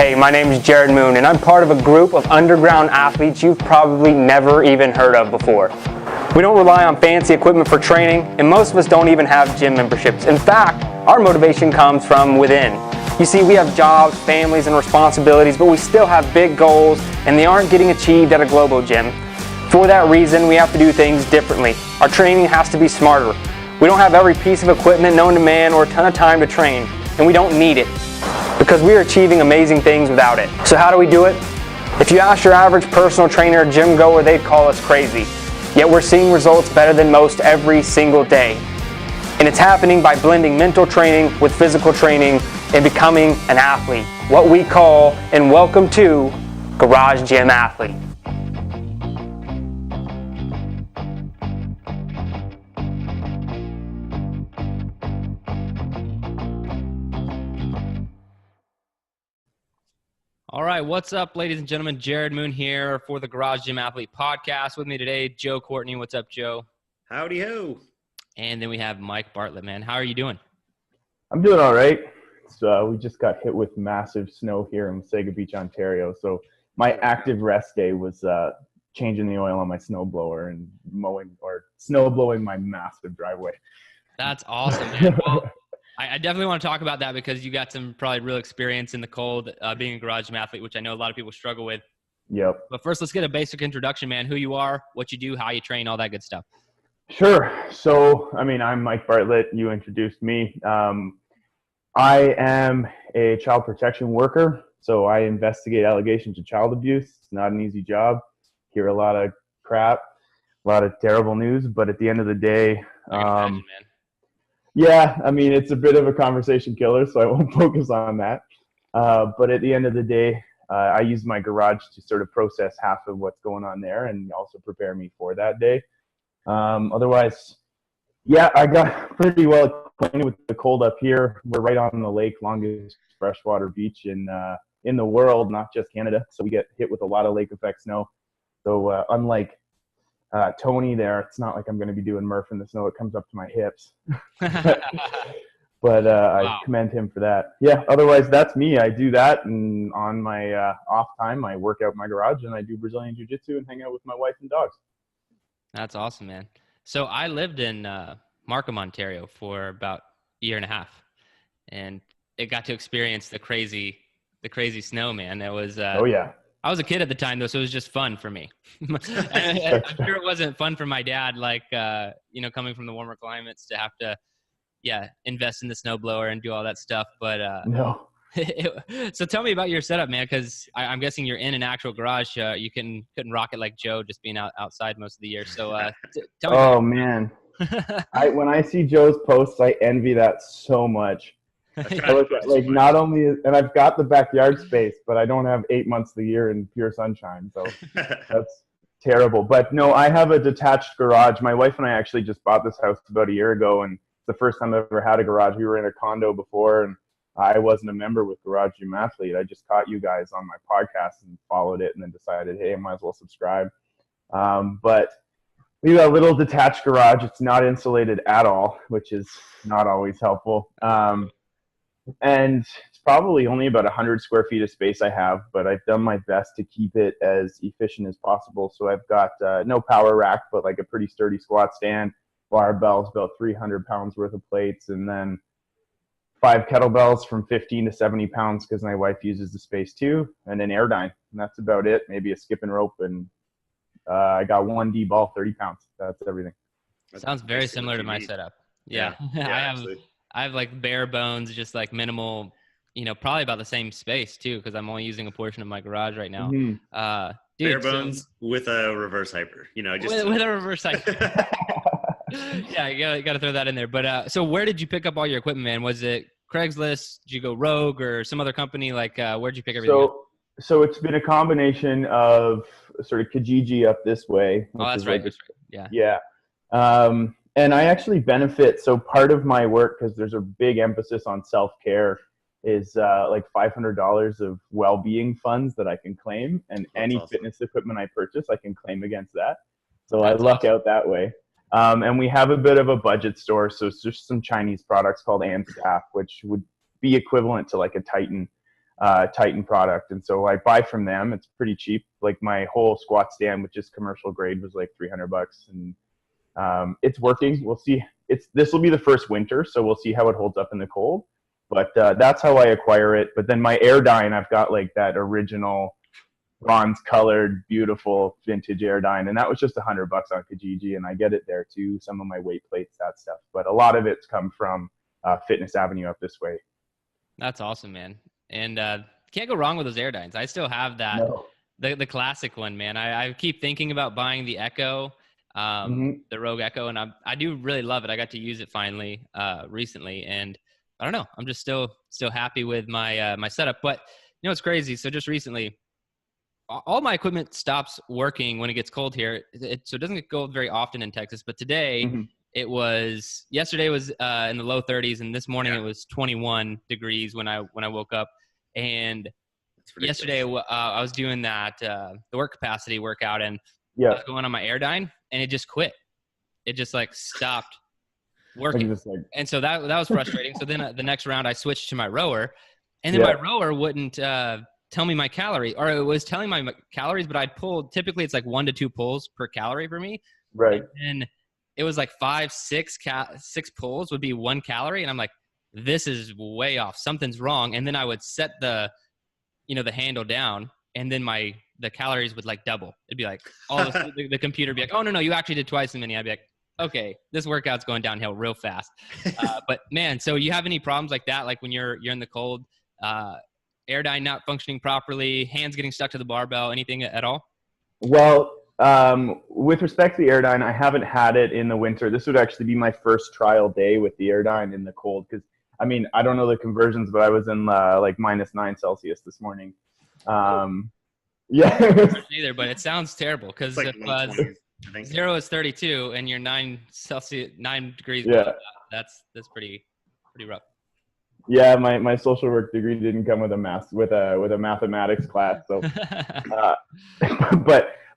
Hey, my name is Jared Moon, and I'm part of a group of underground athletes you've probably never even heard of before. We don't rely on fancy equipment for training, and most of us don't even have gym memberships. In fact, our motivation comes from within. You see, we have jobs, families, and responsibilities, but we still have big goals, and they aren't getting achieved at a global gym. For that reason, we have to do things differently. Our training has to be smarter. We don't have every piece of equipment known to man or a ton of time to train, and we don't need it, because we are achieving amazing things without it. So how do we do it? If you ask your average personal trainer or gym goer, they'd call us crazy. Yet we're seeing results better than most every single day. And it's happening by blending mental training with physical training and becoming an athlete. What we call, and welcome to, Garage Gym Athlete. All right, what's up, ladies and gentlemen? Jared Moon here for the Garage Gym Athlete podcast. With me today, Joe Courtney. What's up, Joe? Howdy ho. And then we have Mike Bartlett, man. How are you doing? I'm doing all right. So we just got hit with massive snow here in Wasaga Beach, Ontario. So my active rest day was changing the oil on my snowblower and snow blowing my massive driveway. That's awesome, man. Well, I definitely want to talk about that because you got some probably real experience in the cold being a Garage Gym Athlete, which I know a lot of people struggle with. Yep. But first, let's get a basic introduction, man. Who you are, what you do, how you train, all that good stuff. Sure. So, I'm Mike Bartlett. You introduced me. I am a child protection worker. So I investigate allegations of child abuse. It's not an easy job. Hear a lot of crap, a lot of terrible news. But at the end of the day, I can imagine, man. Yeah, it's a bit of a conversation killer, so I won't focus on that. But at the end of the day, I use my garage to sort of process half of what's going on there and also prepare me for that day. Otherwise, yeah, I got pretty well acquainted with the cold up here. We're right on the lake, longest freshwater beach in the world, not just Canada. So we get hit with a lot of lake effect snow. So unlike Tony there, it's not like I'm going to be doing Murph in the snow. It comes up to my hips. But wow. I commend him for that. Yeah, otherwise that's me. I do that, and on my off time, I work out in my garage, and I do Brazilian Jiu Jitsu and hang out with my wife and dogs. That's awesome, man. So I lived in Markham, Ontario for about a year and a half, and it got to experience the crazy snow, man. It was oh yeah. I was a kid at the time, though, so it was just fun for me. I'm sure it wasn't fun for my dad, coming from the warmer climates to have to, invest in the snowblower and do all that stuff. But no. So tell me about your setup, man, because I'm guessing you're in an actual garage. You couldn't rock it like Joe, just being outside most of the year. So tell me. Oh, man. When I see Joe's posts, I envy that so much. I look at, not only, and I've got the backyard space, but I don't have 8 months of the year in pure sunshine. So that's terrible. But no, I have a detached garage. My wife and I actually just bought this house about a year ago, and it's the first time I've ever had a garage. We were in a condo before, and I wasn't a member with Garage Gym Athlete. I just caught you guys on my podcast and followed it, and then decided, hey, I might as well subscribe. But we have a little detached garage. It's not insulated at all, which is not always helpful. And it's probably only about 100 square feet of space I have, but I've done my best to keep it as efficient as possible. So I've got no power rack, but like a pretty sturdy squat stand, barbells, about 300 pounds worth of plates, and then 5 kettlebells from 15 to 70 pounds because my wife uses the space too, and an Airdyne. And that's about it. Maybe a skip and rope, and I got 1 D ball, 30 pounds. That's everything. Sounds very similar to my setup. Yeah. I have like bare bones, just like minimal, probably about the same space too, because I'm only using a portion of my garage right now. Mm-hmm. Bare bones with a reverse hyper, just with a reverse hyper. Yeah, you gotta throw that in there. But so where did you pick up all your equipment, man? Was it Craigslist? Did you go Rogue or some other company? Like where'd you pick everything up? So it's been a combination of sort of Kijiji up this way. Oh, that's right. Yeah. Yeah. And I actually benefit. So part of my work, because there's a big emphasis on self-care, is like $500 of well-being funds that I can claim. And any fitness equipment I purchase, I can claim against that. So I luck out that way. And we have a bit of a budget store. So it's just some Chinese products called Staff, which would be equivalent to like a Titan. Titan product. And so I buy from them. It's pretty cheap. Like my whole squat stand, which is commercial grade, was like $300. And it's working. We'll see. This will be the first winter, so we'll see how it holds up in the cold. But that's how I acquire it. But then my Airdyne, I've got like that original bronze colored, beautiful vintage Airdyne, and that was just $100 on Kijiji, and I get it there too. Some of my weight plates, that stuff. But a lot of it's come from Fitness Avenue up this way. That's awesome, man. And can't go wrong with those Airdynes. I still have that, No. the classic one, man. I keep thinking about buying the Echo, the Rogue Echo, and I do really love it. I got to use it finally recently, and I don't know. I'm just still happy with my my setup. But you know, it's crazy. So just recently, all my equipment stops working when it gets cold here. So it doesn't get cold very often in Texas. But today, yesterday was in the low 30s, and this morning it was 21 degrees when I woke up. And yesterday I was doing that the work capacity workout, and I was going on my Airdyne, and it just quit. It just like stopped working. And so that was frustrating. So then the next round I switched to my rower, and then my rower wouldn't tell me my calorie, or it was telling my calories, but I'd pulled, typically it's like 1 to 2 pulls per calorie for me. Right. And it was like 5, 6 pulls would be 1 calorie. And I'm like, this is way off. Something's wrong. And then I would set the handle down, and then the calories would like double. It'd be like the computer would be like, oh no, you actually did twice as many. I'd be like, okay, this workout's going downhill real fast. But man, so you have any problems like that? Like when you're in the cold, Airdyne not functioning properly, hands getting stuck to the barbell, anything at all? Well, with respect to the Airdyne, I haven't had it in the winter. This would actually be my first trial day with the Airdyne in the cold. Cause I mean, I don't know the conversions, but I was in like -9 Celsius this morning. Either, but it sounds terrible. Cause like if 0 is 32 and you're 9 degrees, that's pretty rough. Yeah, my social work degree didn't come with a mathematics class, so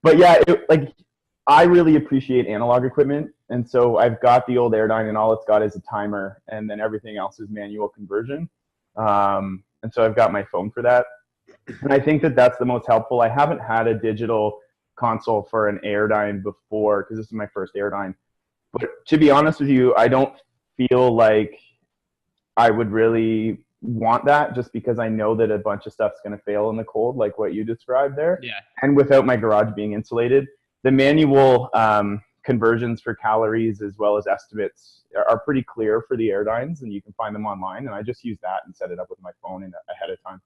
but yeah, I really appreciate analog equipment, and so I've got the old Airdyne, and all it's got is a timer, and then everything else is manual conversion. And so I've got my phone for that, and I think that's the most helpful. I haven't had a digital console for an Airdyne before, because this is my first Airdyne. But to be honest with you, I don't feel like I would really want that, just because I know that a bunch of stuff's going to fail in the cold, like what you described there. Yeah. And without my garage being insulated, the manual conversions for calories as well as estimates are pretty clear for the Airdynes, and you can find them online. And I just use that and set it up with my phone ahead of time.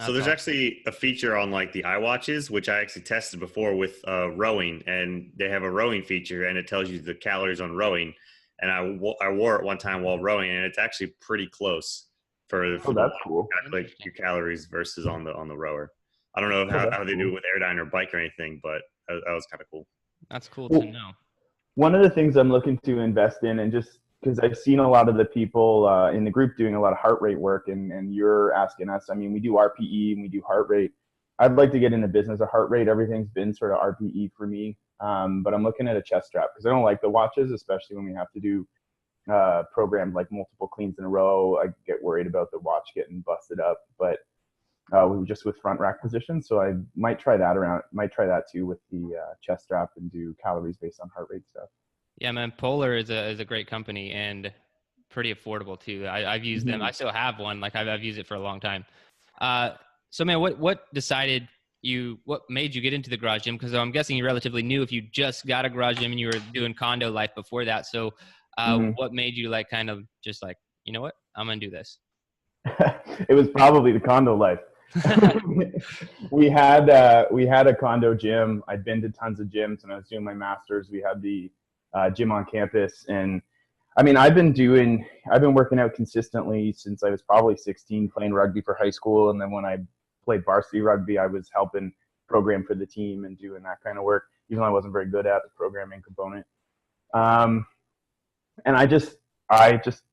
So there's actually a feature on like the iWatches, which I actually tested before with rowing, and they have a rowing feature, and it tells you the calories on rowing. And I wore it one time while rowing, and it's actually pretty close for that's cool. Like your calories versus on the rower. I don't know how they do it with Airdyne or bike or anything, but that was kind of cool. That's cool to know. One of the things I'm looking to invest in, and just because I've seen a lot of the people in the group doing a lot of heart rate work, and you're asking us, I mean, we do RPE and we do heart rate. I'd like to get into business of heart rate. Everything's been sort of RPE for me. But I'm looking at a chest strap, because I don't like the watches, especially when we have to do programs like multiple cleans in a row. I get worried about the watch getting busted up, but we were just with front rack position. So I might try that too with the chest strap, and do calories based on heart rate stuff. Yeah, man, Polar is a great company, and pretty affordable too. I've used them. I still have one. Like I've used it for a long time. So man, what made you get into the garage gym? Because I'm guessing you're relatively new if you just got a garage gym and you were doing condo life before that. So what made you like kind of just like, you know what, I'm going to do this? It was probably the condo life. we had a condo gym. I'd been to tons of gyms, and I was doing my master's. We had the gym on campus, and I mean, I've been working out consistently since I was probably 16, playing rugby for high school. And then when I played varsity rugby, I was helping program for the team and doing that kind of work, even though I wasn't very good at the programming component. And I just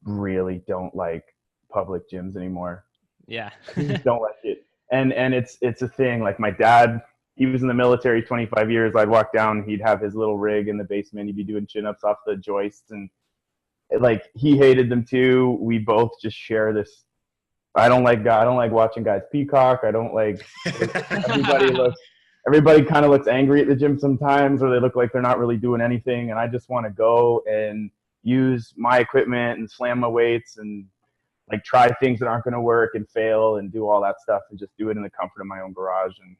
really don't like public gyms anymore. Yeah. I just don't like it. And it's a thing. Like my dad, he was in the military 25 years. I'd walk down, he'd have his little rig in the basement. He'd be doing chin-ups off the joists, and like he hated them too. We both just share this I don't like watching guys peacock. I don't like everybody kind of looks angry at the gym sometimes, or they look like they're not really doing anything. And I just want to go and use my equipment and slam my weights and like try things that aren't going to work and fail and do all that stuff and just do it in the comfort of my own garage and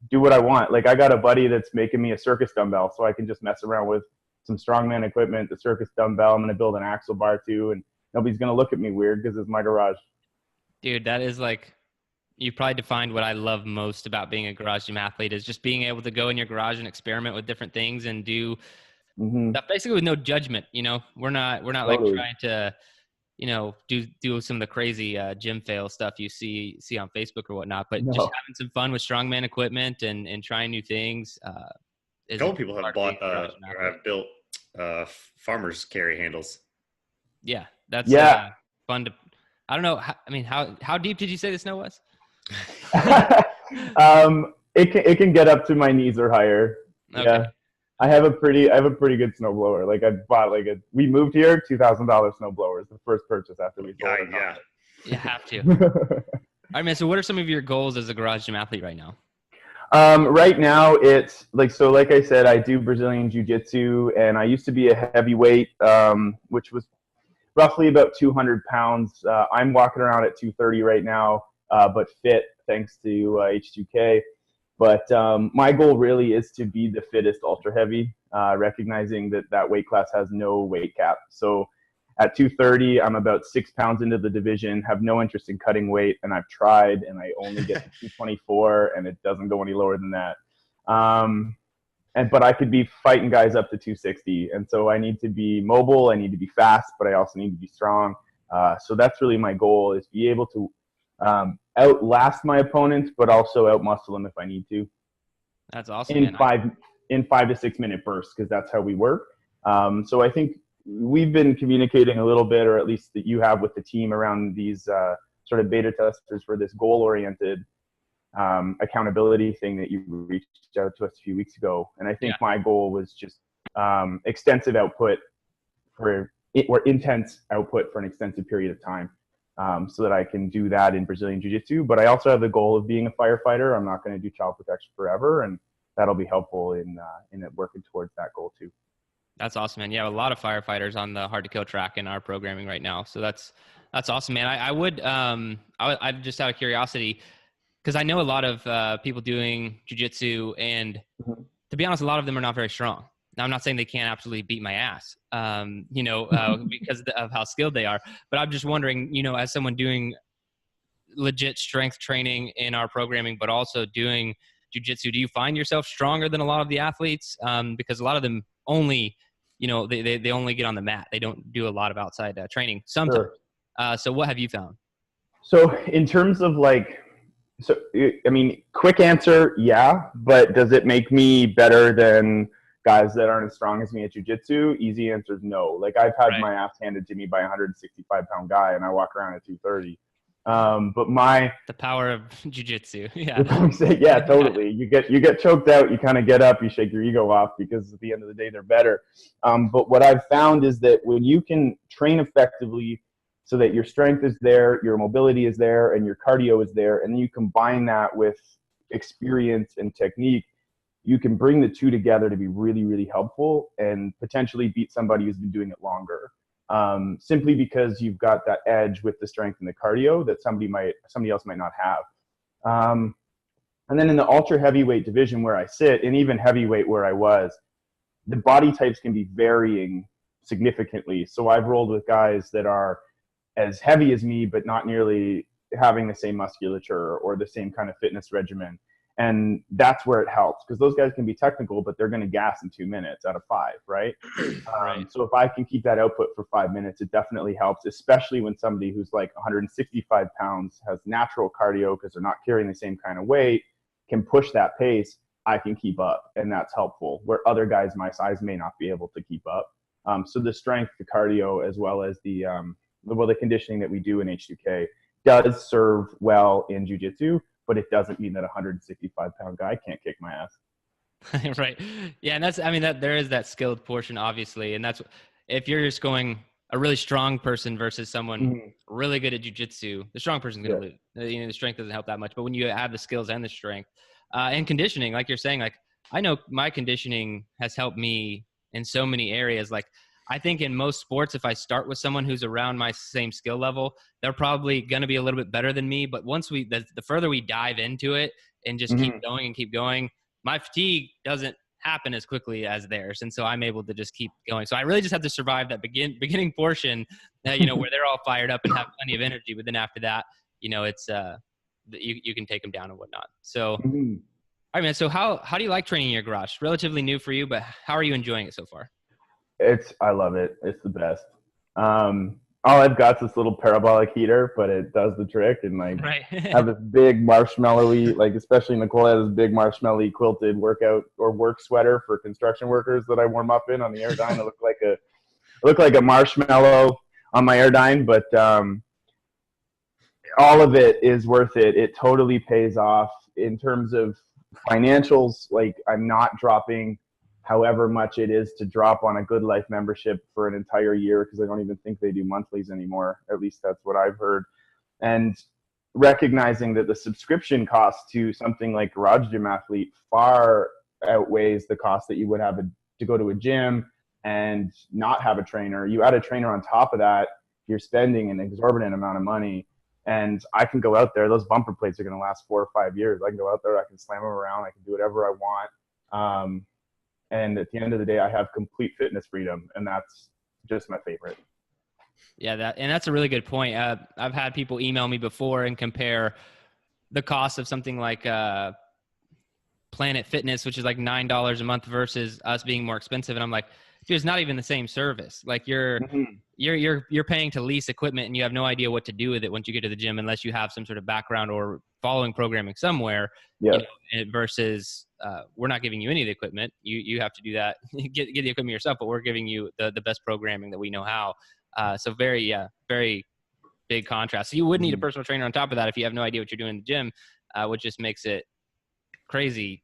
do what I want. Like I got a buddy that's making me a circus dumbbell so I can just mess around with some strongman equipment, the circus dumbbell. I'm going to build an axle bar too, and nobody's going to look at me weird because it's my garage. Dude, that is like, you probably defined what I love most about being a garage gym athlete is just being able to go in your garage and experiment with different things and do stuff basically with no judgment. You know, we're not like trying to, you know, do some of the crazy gym fail stuff you see on Facebook or whatnot, but just having some fun with strongman equipment and trying new things. A couple people have bought or have built farmers carry handles. Yeah, that's fun to. I don't know. How deep did you say the snow was? It can get up to my knees or higher. Okay. Yeah. I have a pretty good snow blower. Like I bought we moved here, $2,000 snow blower is the first purchase after we sold it. Yeah. You have to. All right, man. So what are some of your goals as a garage gym athlete right now? Right now it's like I said, I do Brazilian Jiu Jitsu and I used to be a heavyweight, which was roughly about 200 pounds. I'm walking around at 230 right now, but fit thanks to H2K. But my goal really is to be the fittest ultra heavy, recognizing that weight class has no weight cap. So at 230, I'm about 6 pounds into the division, have no interest in cutting weight, and I've tried, and I only get to 224, and it doesn't go any lower than that. But I could be fighting guys up to 260, and so I need to be mobile, I need to be fast, but I also need to be strong. So that's really my goal, is be able to outlast my opponents, but also outmuscle them if I need to. That's awesome. In 5 to 6 minute bursts, because that's how we work. So I think we've been communicating a little bit, or at least that you have with the team around these sort of beta testers for this goal-oriented accountability thing that you reached out to us a few weeks ago. And I think my goal was just extensive output or intense output for an extensive period of time. So that I can do that in Brazilian Jiu-Jitsu. But I also have the goal of being a firefighter. I'm not going to do child protection forever, and that'll be helpful in working towards that goal too. That's awesome, man. Yeah, a lot of firefighters on the hard to kill track in our programming right now. So that's awesome, man. I just out of curiosity, because I know a lot of people doing jiu-jitsu, and to be honest, a lot of them are not very strong. Now, I'm not saying they can't absolutely beat my ass, because of how skilled they are. But I'm just wondering, as someone doing legit strength training in our programming, but also doing jiu-jitsu, do you find yourself stronger than a lot of the athletes? Because a lot of them only, they only get on the mat. They don't do a lot of outside training sometimes. Sure. So what have you found? So in terms of quick answer, yeah. But does it make me better than guys that aren't as strong as me at jiu-jitsu? Easy answer is no. I've had my ass handed to me by a 165-pound guy, and I walk around at 230. The power of jiu-jitsu. Yeah. Yeah, totally. You get choked out, you kind of get up, you shake your ego off, because at the end of the day, they're better. But what I've found is that when you can train effectively so that your strength is there, your mobility is there, and your cardio is there, and then you combine that with experience and technique, you can bring the two together to be really, really helpful and potentially beat somebody who's been doing it longer. Simply because you've got that edge with the strength and the cardio that somebody else might not have. And then in the ultra heavyweight division where I sit, and even heavyweight where I was, the body types can be varying significantly. So I've rolled with guys that are as heavy as me, but not nearly having the same musculature or the same kind of fitness regimen. And that's where it helps, because those guys can be technical, but they're going to gas in 2 minutes out of 5, right? So if I can keep that output for 5 minutes, it definitely helps, especially when somebody who's 165 pounds has natural cardio because they're not carrying the same kind of weight, can push that pace. I can keep up, and that's helpful, where other guys my size may not be able to keep up. So the strength, the cardio, as well as the conditioning that we do in H2K does serve well in jiu-jitsu, but it doesn't mean that a 165-pound guy can't kick my ass. Right. Yeah, and there is that skilled portion, obviously, and that's if you're just going a really strong person versus someone really good at jiu-jitsu, the strong person's going to lose. The strength doesn't help that much. But when you add the skills and the strength and conditioning, like you're saying, like I know my conditioning has helped me in so many areas. Like I think in most sports, if I start with someone who's around my same skill level, they're probably going to be a little bit better than me. But once the further we dive into it and just keep going, my fatigue doesn't happen as quickly as theirs. And so I'm able to just keep going. So I really just have to survive that beginning portion, where they're all fired up and have plenty of energy. But then after that, it's, you can take them down and whatnot. So, all right, man. So how do you like training in your garage? Relatively new for you, but how are you enjoying it so far? I love it. It's the best. All I've got is this little parabolic heater, but it does the trick. And like, right. I have this big marshmallowy, like especially Nicole has this big marshmallowy quilted workout or work sweater for construction workers that I warm up in on the Airdyne. It look like a marshmallow on my Airdyne, but all of it is worth it. It totally pays off in terms of financials. Like I'm not dropping however much it is to drop on a Good Life membership for an entire year, because I don't even think they do monthlies anymore. At least that's what I've heard. And recognizing that the subscription cost to something like Garage Gym Athlete far outweighs the cost that you would have to go to a gym and not have a trainer. You add a trainer on top of that, you're spending an exorbitant amount of money. And I can go out there, those bumper plates are going to last 4 or 5 years. I can go out there, I can slam them around, I can do whatever I want. And at the end of the day, I have complete fitness freedom, and that's just my favorite. Yeah, that's a really good point. I've had people email me before and compare the cost of something like Planet Fitness, which is like $9 a month, versus us being more expensive. And I'm like, dude, it's not even the same service. Like you're paying to lease equipment, and you have no idea what to do with it once you get to the gym, unless you have some sort of background or following programming somewhere. Yeah. Versus we're not giving you any of the equipment. You have to do that, get the equipment yourself, but we're giving you the best programming that we know how. So very big contrast. So you would need a personal trainer on top of that if you have no idea what you're doing in the gym, which just makes it crazy,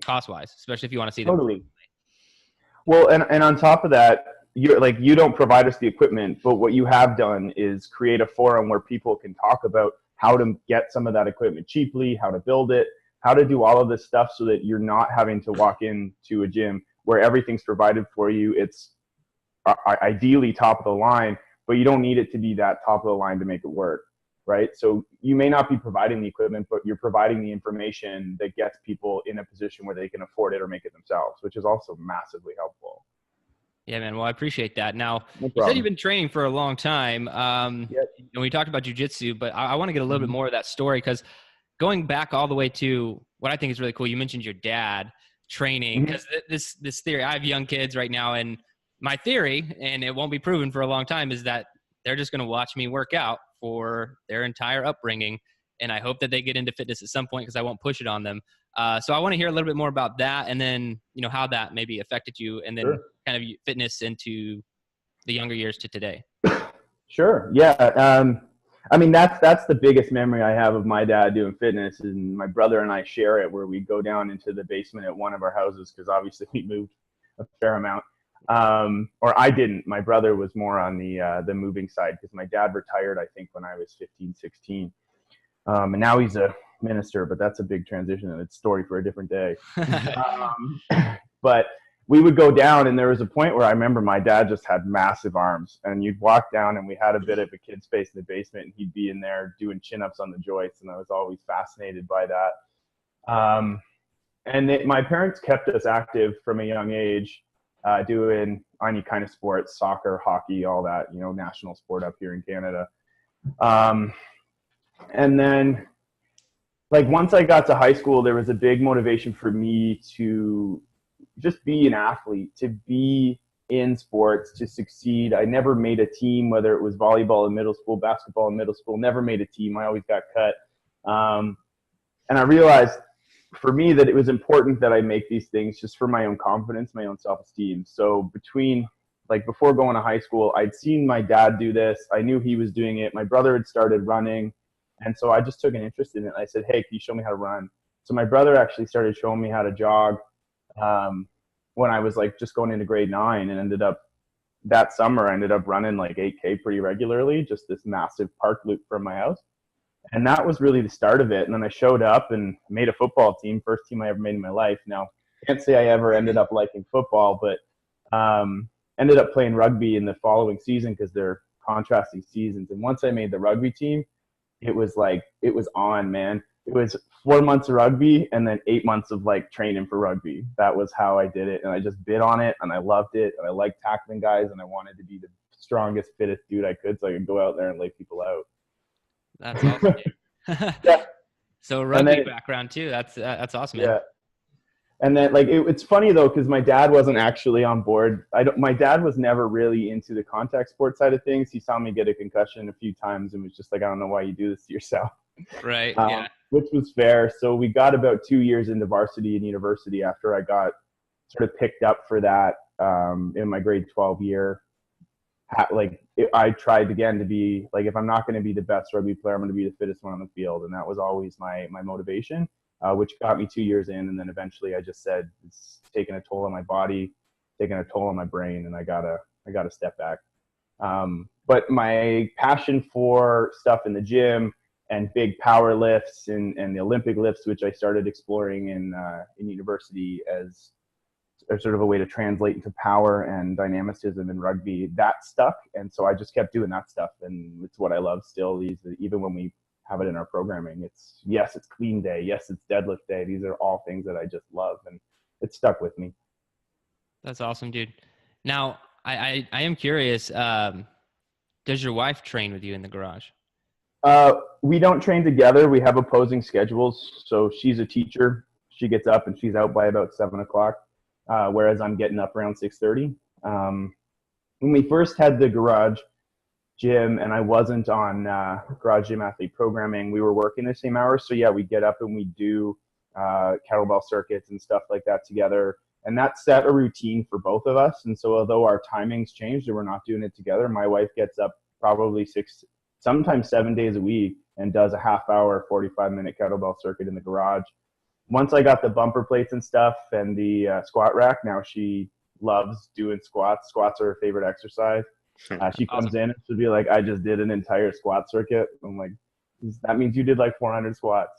cost wise, especially if you want to see them. Totally. Well, and on top of that, you don't provide us the equipment, but what you have done is create a forum where people can talk about how to get some of that equipment cheaply, how to build it, how to do all of this stuff so that you're not having to walk into a gym where everything's provided for you. It's ideally top of the line, but you don't need it to be that top of the line to make it work, right? So you may not be providing the equipment, but you're providing the information that gets people in a position where they can afford it or make it themselves, which is also massively helpful. Yeah, man. Well, I appreciate that. Now, No you said you've been training for a long time. Yep. And we talked about jiu-jitsu, but I want to get a little bit more of that story, because going back all the way to what I think is really cool, you mentioned your dad training, because this theory, I have young kids right now, and my theory, and it won't be proven for a long time, is that they're just going to watch me work out for their entire upbringing. And I hope that they get into fitness at some point, because I won't push it on them. So I want to hear a little bit more about that, and then, how that maybe affected you, and then kind of fitness into the younger years to today. Sure. Yeah. I mean, that's the biggest memory I have of my dad doing fitness, and my brother and I share it, where we go down into the basement at one of our houses, because obviously we moved a fair amount. Or I didn't. My brother was more on the moving side, because my dad retired, I think, when I was 15, 16. And now he's a minister, but that's a big transition, and it's a story for a different day. But we would go down, and there was a point where I remember my dad just had massive arms, and you'd walk down, and we had a bit of a kid space in the basement, and he'd be in there doing chin-ups on the joists, and I was always fascinated by that. My parents kept us active from a young age, doing any kind of sports, soccer, hockey, all that, national sport up here in Canada. And then, like, once I got to high school, there was a big motivation for me to just be an athlete, to be in sports, to succeed. I never made a team, whether it was volleyball in middle school, basketball in middle school, never made a team. I always got cut. And I realized for me that it was important that I make these things just for my own confidence, my own self-esteem. So before going to high school, I'd seen my dad do this. I knew he was doing it. My brother had started running. And so I just took an interest in it. I said, hey, can you show me how to run? So my brother actually started showing me how to jog when I was just going into grade 9, and ended up that summer I ended up running like 8K pretty regularly, just this massive park loop from my house. And that was really the start of it. And then I showed up and made a football team, first team I ever made in my life. Now, I can't say I ever ended up liking football, but ended up playing rugby in the following season because they're contrasting seasons. And once I made the rugby team, it was on, man. It was 4 months of rugby and then 8 months of like training for rugby. That was how I did it. And I just bit on it and I loved it. And I liked tackling guys and I wanted to be the strongest, fittest dude I could so I could go out there and lay people out. That's awesome. Yeah. So rugby background too. That's awesome, man. Yeah. And then like it's funny though because my dad wasn't actually on board. My dad was never really into the contact sport side of things. He saw me get a concussion a few times and was just like, I don't know why you do this to yourself. Right. Yeah. Which was fair. So we got about 2 years into varsity and university after I got sort of picked up for that in my grade 12 year. I tried again to be like, if I'm not going to be the best rugby player, I'm going to be the fittest one on the field. And that was always my motivation, which got me 2 years in. And then eventually I just said, it's taking a toll on my body, taking a toll on my brain, and I gotta step back. But my passion for stuff in the gym and big power lifts and the Olympic lifts, which I started exploring in university as sort of a way to translate into power and dynamicism in rugby, that stuck. And so I just kept doing that stuff. And it's what I love still. Even when we have it in our programming, it's clean day. Yes, it's deadlift day. These are all things that I just love. And it stuck with me. That's awesome, dude. Now, I am curious, does your wife train with you in the garage? We don't train together. We have opposing schedules. So she's a teacher. She gets up and she's out by about 7 o'clock. Whereas I'm getting up around 6:30. When we first had the garage gym and I wasn't on garage gym athlete programming, we were working the same hours. So yeah, we get up and we do kettlebell circuits and stuff like that together. And that set a routine for both of us. And so although our timings changed and we're not doing it together, my wife gets up probably 6, sometimes 7 days a week and does a half-hour, 45-minute kettlebell circuit in the garage. Once I got the bumper plates and stuff and the squat rack, now she loves doing squats. Squats are her favorite exercise. She comes Awesome. in and she'll be like, I just did an entire squat circuit. I'm like, that means you did like 400 squats.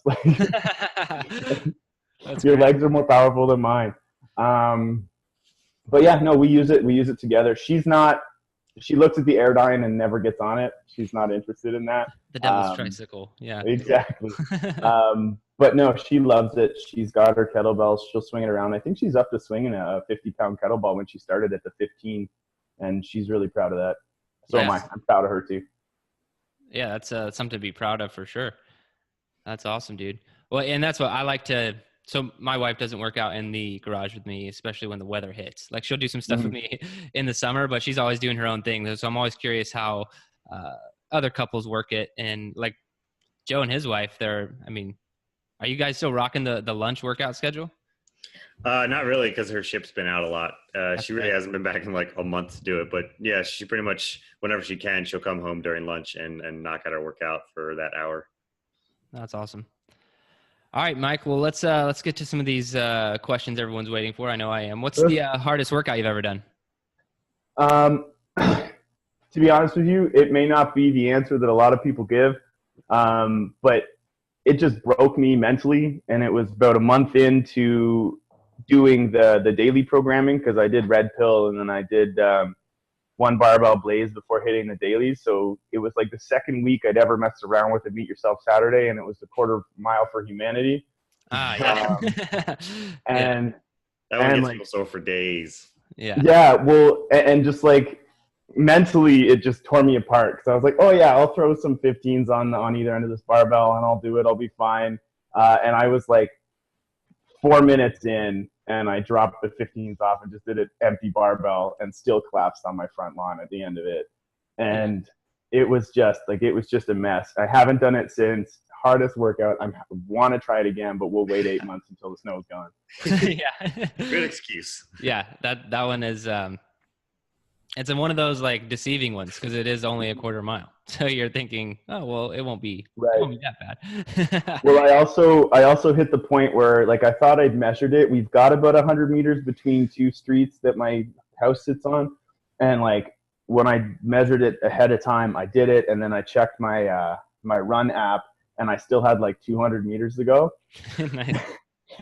Your legs are more powerful than mine. But yeah, no, we use it together. She looks at the Airdyne and never gets on it. She's not interested in that. The devil's tricycle. Yeah. Exactly. But no, she loves it. She's got her kettlebells. She'll swing it around. I think she's up to swinging a 50-pound kettlebell when she started at the 15, and she's really proud of that. So am I. I'm proud of her too. Yeah, that's something to be proud of for sure. That's awesome, dude. Well, and that's what I like to. So my wife doesn't work out in the garage with me, especially when the weather hits. Like she'll do some stuff with me in the summer, but she's always doing her own thing. So I'm always curious how other couples work it. And like Joe and his wife, are you guys still rocking the lunch workout schedule? Not really, because her ship's been out a lot. She really hasn't been back in like a month to do it. But yeah, she pretty much, whenever she can, she'll come home during lunch and knock out her workout for that hour. That's awesome. All right, Mike. Well, let's get to some of these questions everyone's waiting for. I know I am. What's the hardest workout you've ever done? To be honest with you, it may not be the answer that a lot of people give, but it just broke me mentally. And it was about a month into doing the daily programming, because I did red pill and then I did one barbell blaze before hitting the dailies. So it was like the second week I'd ever messed around with a Meet Yourself Saturday, and it was the quarter mile for humanity. Yeah. And that one gets people sore for days. Yeah. Well, and just like mentally, it just tore me apart, because I was like, oh yeah, I'll throw some 15s on either end of this barbell and I'll do it. I'll be fine. And I was like 4 minutes in, and I dropped the 15s off and just did an empty barbell and still collapsed on my front lawn at the end of it. And it was just a mess. I haven't done it since. Hardest workout. I want to try it again, but we'll wait 8 months until the snow's gone. Yeah. Good excuse. Yeah. That one is, it's one of those like deceiving ones, because it is only a quarter mile. So you're thinking, oh, well, it won't be that bad. Well, I also hit the point where, like, I thought I'd measured it. We've got about 100 meters between two streets that my house sits on. And like, when I measured it ahead of time, I did it, and then I checked my my run app, and I still had like 200 meters to go. Nice.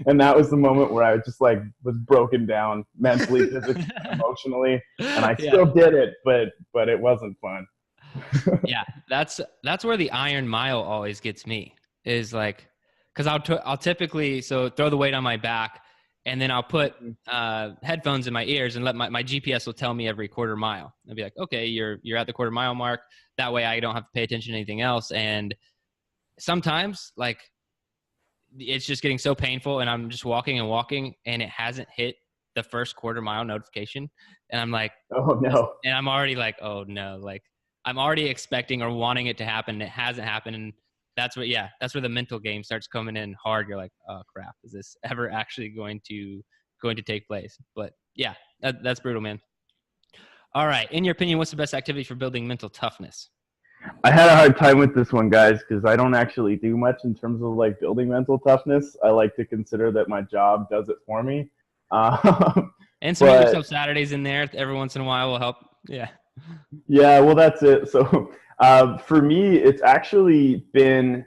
And that was the moment where I just like was broken down mentally, physically, emotionally, and I still did it, but it wasn't fun. Yeah, that's where the iron mile always gets me, is like, because I'll typically throw the weight on my back, and then I'll put headphones in my ears and let my GPS will tell me every quarter mile. I'll be like, okay, you're at the quarter mile mark. That way I don't have to pay attention to anything else. And sometimes like it's just getting so painful, and I'm just walking, and it hasn't hit the first quarter mile notification, and I'm like, oh no, and I'm already like, oh no, like I'm already expecting or wanting it to happen, and it hasn't happened. And that's where the mental game starts coming in hard. You're like, oh crap, is this ever actually going to take place? But yeah, that's brutal, man. All right, in your opinion, what's the best activity for building mental toughness? I had a hard time with this one, guys, because I don't actually do much in terms of like building mental toughness. I like to consider that my job does it for me. And some yourself Saturdays in there every once in a while will help. Yeah. Yeah, well, that's it. So for me, it's actually been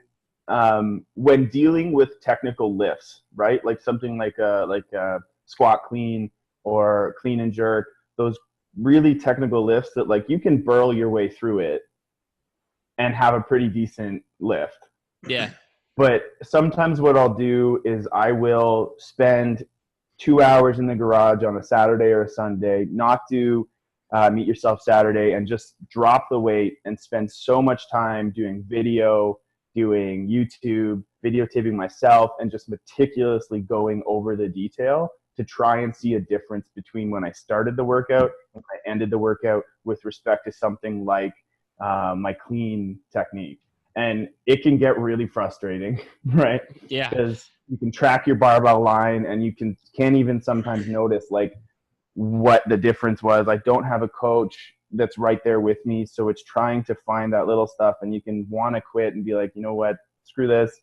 when dealing with technical lifts, right? Like something like a squat clean or clean and jerk, those really technical lifts that like you can burrow your way through it and have a pretty decent lift. Yeah. But sometimes what I'll do is I will spend 2 hours in the garage on a Saturday or a Sunday, not do Meet Yourself Saturday, and just drop the weight and spend so much time doing video, doing YouTube, videotaping myself, and just meticulously going over the detail to try and see a difference between when I started the workout and when I ended the workout with respect to something like my clean technique. And it can get really frustrating, right? Yeah. Because you can track your barbell line, and you can't even sometimes notice like what the difference was. I don't have a coach that's right there with me, so it's trying to find that little stuff, and you can want to quit and be like, you know what, screw this.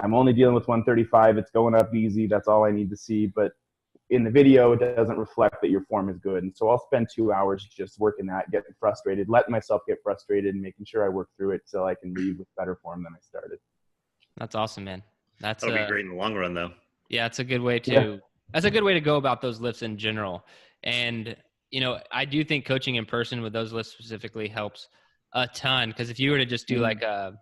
I'm only dealing with 135. It's going up easy. That's all I need to see. But in the video, it doesn't reflect that your form is good. And so I'll spend 2 hours just working that, getting frustrated, letting myself get frustrated, and making sure I work through it so I can leave with better form than I started. That's awesome, man. That'll be great in the long run, though. Yeah, it's a good way to that's a good way to go about those lifts in general. And you know, I do think coaching in person with those lifts specifically helps a ton, because if you were to just do like a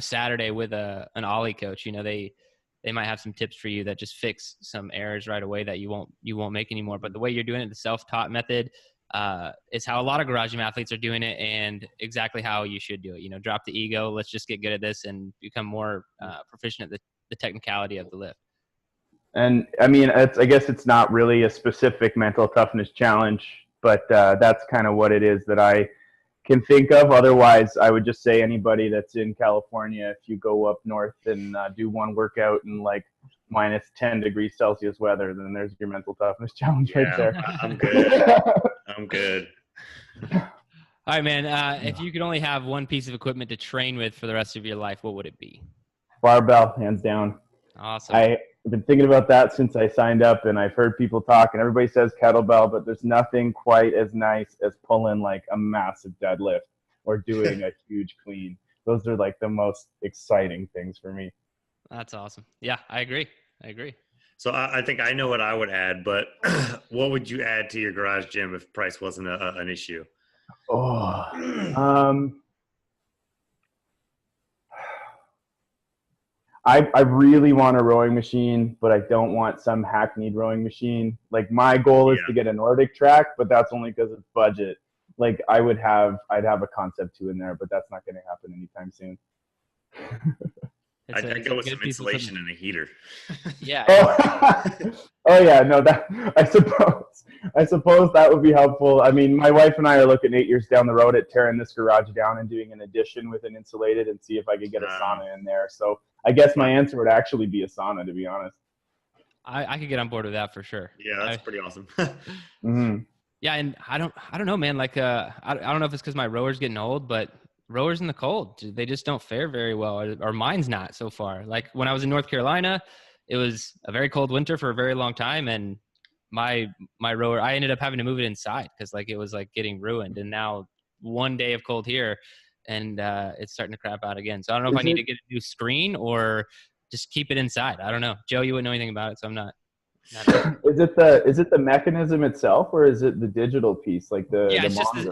Saturday with an Ollie coach, you know, they might have some tips for you that just fix some errors right away that you won't make anymore. But the way you're doing it, the self-taught method, is how a lot of garage gym athletes are doing it, and exactly how you should do it. You know, drop the ego. Let's just get good at this and become more proficient at the technicality of the lift. And I mean, I guess it's not really a specific mental toughness challenge, but that's kind of what it is that I can think of. Otherwise, I would just say anybody that's in California, if you go up north and do one workout in like minus 10 degrees Celsius weather, then there's your mental toughness challenge right there. I'm good. I'm good. All right, man. If you could only have one piece of equipment to train with for the rest of your life, what would it be? Barbell, hands down. Awesome. I've been thinking about that since I signed up, and I've heard people talk, and everybody says kettlebell, but there's nothing quite as nice as pulling like a massive deadlift or doing a huge clean. Those are like the most exciting things for me. That's awesome. Yeah, I agree. So I think I know what I would add, but what would you add to your garage gym if price wasn't an issue? I really want a rowing machine, but I don't want some hackneyed rowing machine. Like my goal is to get a Nordic track, but that's only because it's budget. Like I'd have a Concept 2 in there, but that's not going to happen anytime soon. I'd go with some insulation and a heater. Yeah. Oh yeah, no, that I suppose that would be helpful. I mean, my wife and I are looking 8 years down the road at tearing this garage down and doing an addition with an insulated and see if I could get a sauna in there. So I guess my answer would actually be a sauna, to be honest. I could get on board with that for sure. Yeah, that's pretty awesome. Mm-hmm. Yeah, and I don't know, man. Like, I don't know if it's because my rower's getting old, but rowers in the cold, they just don't fare very well, or mine's not so far. Like when I was in North Carolina, it was a very cold winter for a very long time, and my rower, I ended up having to move it inside because like it was like getting ruined. And now one day of cold here, and it's starting to crap out again. So I don't know if I need to get a new screen or just keep it inside. I don't know. Joe, you wouldn't know anything about it, so I'm not. Is it the mechanism itself, or is it the digital piece, like the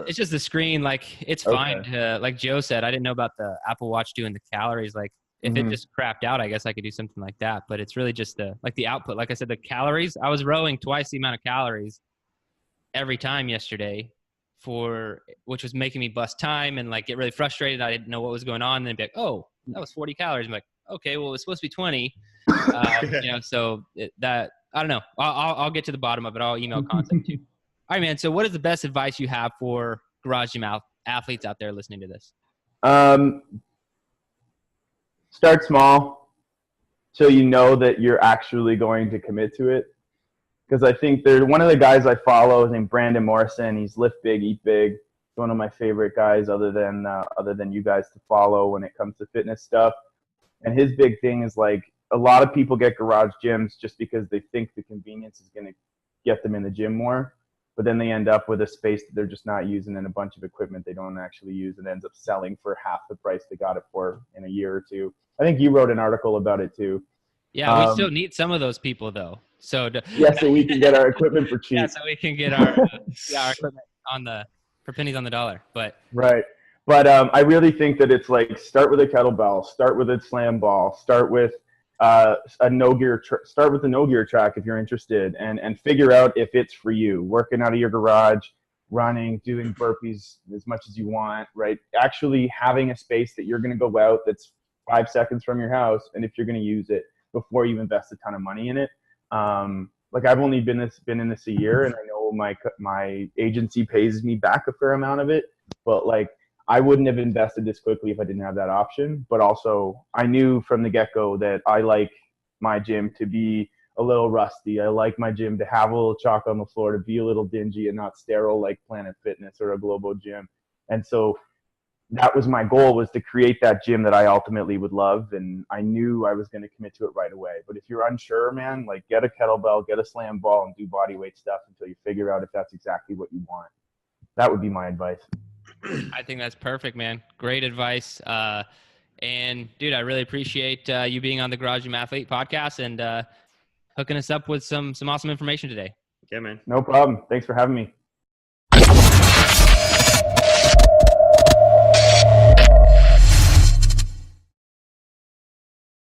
it's just the screen. Like it's fine to, like Joe said, I didn't know about the Apple Watch doing the calories. Like if it just crapped out, I guess I could do something like that. But it's really just the output. Like I said, the calories. I was rowing twice the amount of calories every time yesterday, which was making me bust time and like get really frustrated. I didn't know what was going on. And then be like, oh, that was 40 calories. I'm like, okay, well, it's supposed to be 20. So that. I don't know. I'll get to the bottom of it. I'll email contact you. All right, man. So what is the best advice you have for garage gym athletes out there listening to this? Start small so you know that you're actually going to commit to it. Because I think there's one of the guys I follow is named Brandon Morrison. He's Lift Big, Eat Big. He's one of my favorite guys other than you guys to follow when it comes to fitness stuff. And his big thing is like, a lot of people get garage gyms just because they think the convenience is going to get them in the gym more, but then they end up with a space that they're just not using and a bunch of equipment they don't actually use, and ends up selling for half the price they got it for in a year or two. I think you wrote an article about it too. Yeah, we still need some of those people though. So so we can get our equipment for cheap. Yeah, so we can get our equipment for pennies on the dollar. But right. But I really think that it's like, start with a kettlebell, start with a slam ball, start with a no gear start with the no gear track if you're interested, and figure out if it's for you. Working out of your garage, running, doing burpees as much as you want, right? Actually having a space that you're going to go out that's 5 seconds from your house, and if you're going to use it before you invest a ton of money in it. Like I've only been in this a year, and I know my agency pays me back a fair amount of it, but like I wouldn't have invested this quickly if I didn't have that option. But also, I knew from the get-go that I like my gym to be a little rusty. I like my gym to have a little chalk on the floor, to be a little dingy and not sterile like Planet Fitness or a Globo gym. And so that was my goal, was to create that gym that I ultimately would love. And I knew I was going to commit to it right away. But if you're unsure, man, like get a kettlebell, get a slam ball, and do body weight stuff until you figure out if that's exactly what you want. That would be my advice. I think that's perfect, man. Great advice. And dude, I really appreciate you being on the Garage Gym Athlete podcast and hooking us up with some awesome information today. Yeah, man. No problem. Thanks for having me.